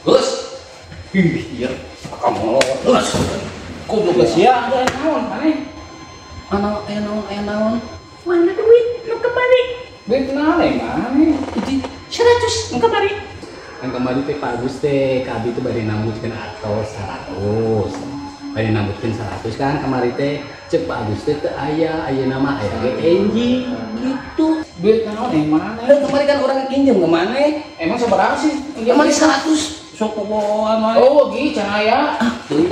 Bos. Iya. Kamu bos. Goblok geus ya, ada naon maneh? Naon. Mana duit? Nu kembali. Duit naon maneh? 100 nu kembali. Yang kemarin teh Pak Agus teh kabi teh bari nambutkeun atos 100. Bari nambutkeun 100 kan kemarin teh cek Pak Agus teh teu aya nama aya ge enjing gitu. Duit naon maneh? Kemarin kan orang nginjem ke maneh. Emang seberapa sih? Kemarin 100. Sok boboan mah. Oh, gi can aya. Teuing.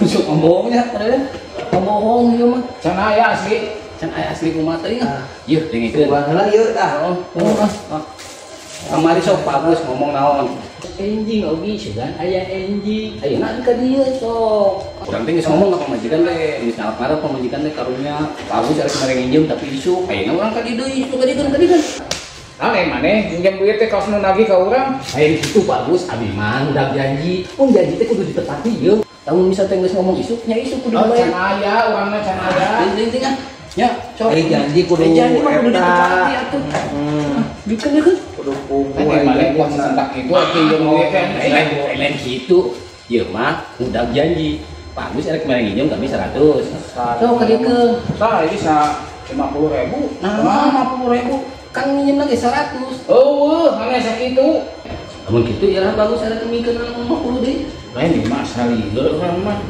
Sok ngomongnya padahal ngomong ieu mah. Can aya asli. Can aya asli kumaha teuing. Ieu dengikeun. Baheula ieu tah. Kamari sok bagus ngomong naon. Enjing ogi segan aya enjing. Ayeuna ka dieu sok. Urang teh geus ngomong ka pamajikan teh, geus ngarep pamajikan teh karunya bagus arek kemarin nginjem tapi isu. Ayeuna urang ka dieu deui, isu ka dieu. Nah, maneh pinjam duit teh kaos nu nagih ka urang. Aya di situ bagus abi mah udah janji. Mun janji teh kudu ditepati yeuh. Tamun misal teh geus ngomong isu, nya isu kudu dibayar. Can aya urangna can aya. Inting ah. Ya, sok. Ari janji kudu janji mah kudu ditepati atuh. Bikin ya kan? Kudu kumpul. Maneh kuat sesentak itu pinjam duit teh. Lain kitu. Ieu mah udah janji. Bagus arek kemarin nginjem kami 100. Sok ka dieu keun. Tah ini 50.000. Nah, 50.000. Kan minjem lagi 100. Oh, hanya sakitu. Namun gitu ya bagus ada temikeun 50 deh. Lain di mas kali urang mah.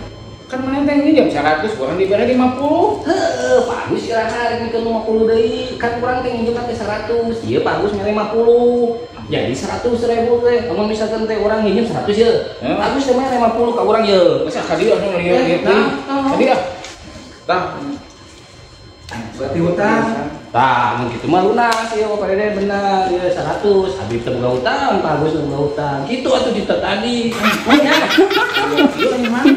Kan mana teh minjem 100, urang dibere 50. Heuh, bagus ya hari mikeun 50 deui. Kan urang teh minjem teh 100. Ieu bagus mere 50. Jadi 100.000 teh. Namun misalkan teh urang minjem 100 ya. Bagus teh mere 50 ka urang ye. Masa ka dieu anu lieu teh. Ka dieu. Tah. Berarti utang. Tah, mun kitu mah lunas ya Pak Dede bener ya 100. Habis teu boga utang, bagus boga utang. Kitu atuh di tadi. Iya, yang mana?